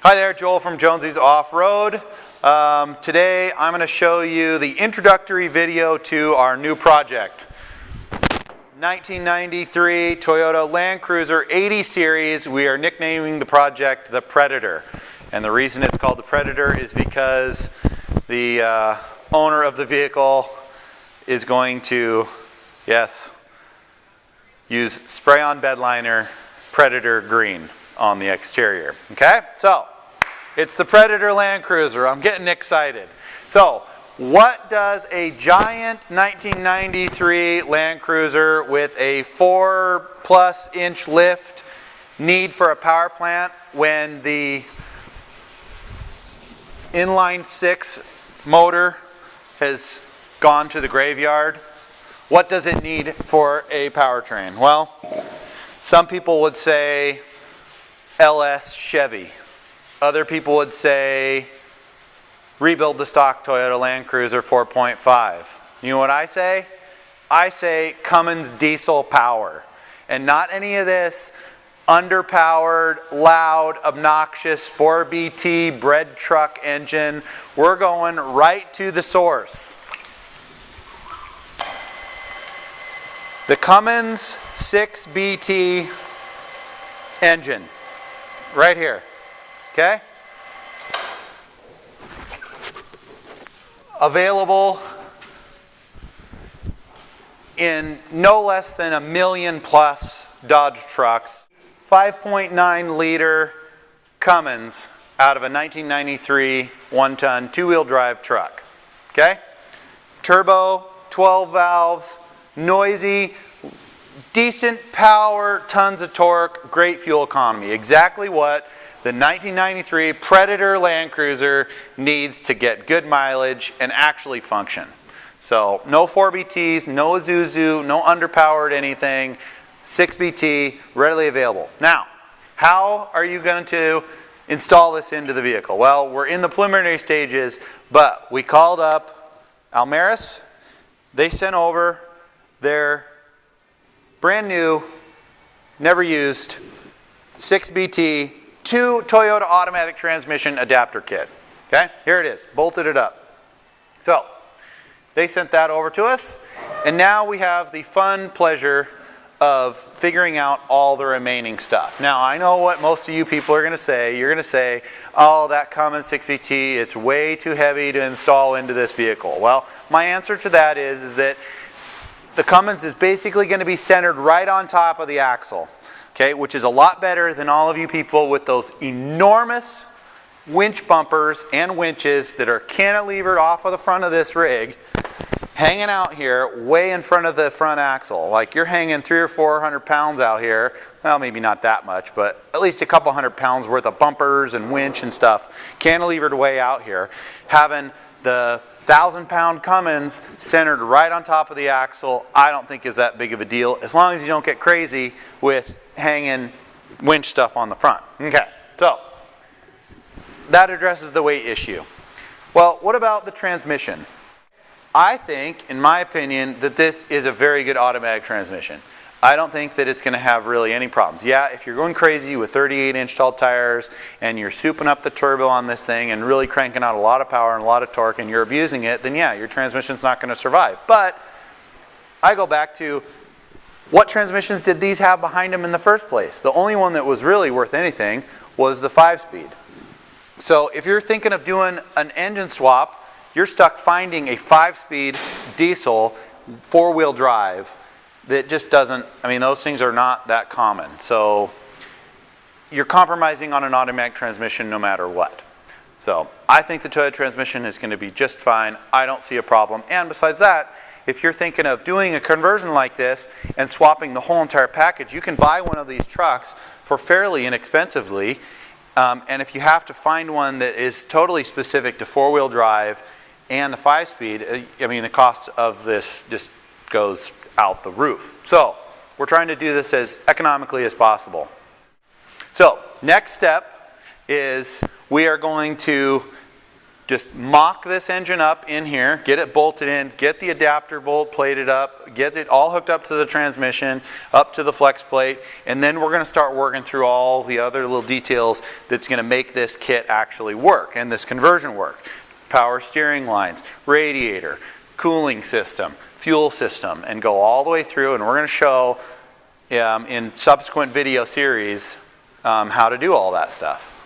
Hi there, Joel from Jonesy's Off-Road. Today I'm going to show you the introductory video to our new project. 1993 Toyota Land Cruiser 80 series. We are nicknaming the project the Predator. And the reason it's called the Predator is because the owner of the vehicle is going to, yes, use spray-on bed liner Predator green on the exterior. Okay, so it's the Predator Land Cruiser. I'm getting excited. So what does a giant 1993 Land Cruiser with a 4+ inch lift need for a power plant when the inline 6 motor has gone to the graveyard? What does it need for a powertrain? Well, some people would say LS Chevy. Other people would say rebuild the stock Toyota Land Cruiser 4.5. You know what I say? I say Cummins diesel power. And not any of this underpowered, loud, obnoxious 4BT bread truck engine. We're going right to the source. The Cummins 6BT engine, right here. Okay? Available in no less than 1 million+ Dodge trucks. 5.9 liter Cummins out of a 1993 1-ton 2-wheel drive truck. Okay? Turbo, 12 valves, noisy, decent power, tons of torque, great fuel economy. Exactly what the 1993 Predator Land Cruiser needs to get good mileage and actually function. So no 4BTs, no Isuzu, no underpowered anything. 6BT, readily available. Now, how are you going to install this into the vehicle? Well, we're in the preliminary stages, but we called up Almaris. They sent over their brand new, never used 6BT 2 Toyota automatic transmission adapter kit. Okay, here it is, bolted it up. So they sent that over to us, and now we have the fun pleasure of figuring out all the remaining stuff. Now I know what most of you people are going to say. You're going to say, oh, that Cummins 6BT, it's way too heavy to install into this vehicle. Well, my answer to that is that the Cummins is basically going to be centered right on top of the axle. Okay, which is a lot better than all of you people with those enormous winch bumpers and winches that are cantilevered off of the front of this rig, hanging out here way in front of the front axle. Like you're hanging 300 or 400 pounds out here. Well, maybe not that much, but at least a couple hundred pounds worth of bumpers and winch and stuff cantilevered way out here. Having the 1,000-pound Cummins centered right on top of the axle, I don't think is that big of a deal, as long as you don't get crazy with hanging winch stuff on the front. Okay, so that addresses the weight issue. Well, what about the transmission? I think, in my opinion, that this is a very good automatic transmission. I don't think that it's going to have really any problems. Yeah, if you're going crazy with 38-inch tall tires and you're souping up the turbo on this thing and really cranking out a lot of power and a lot of torque and you're abusing it, then yeah, your transmission's not going to survive. But I go back to, what transmissions did these have behind them in the first place? The only one that was really worth anything was the 5-speed. So if you're thinking of doing an engine swap, you're stuck finding a 5-speed diesel 4-wheel drive that just doesn't, I mean, those things are not that common. So you're compromising on an automatic transmission no matter what. So I think the Toyota transmission is going to be just fine. I don't see a problem. And besides that, if you're thinking of doing a conversion like this and swapping the whole entire package, you can buy one of these trucks for fairly inexpensively. And if you have to find one that is totally specific to 4-wheel drive and the 5-speed, I mean, the cost of this just goes out the roof. So we're trying to do this as economically as possible. So next step is we are going to just mock this engine up in here, get it bolted in, get the adapter bolt plated up, get it all hooked up to the transmission, up to the flex plate, and then we're going to start working through all the other little details that's going to make this kit actually work and this conversion work. Power steering lines, radiator, cooling system, fuel system, and go all the way through, and we're going to show in subsequent video series how to do all that stuff.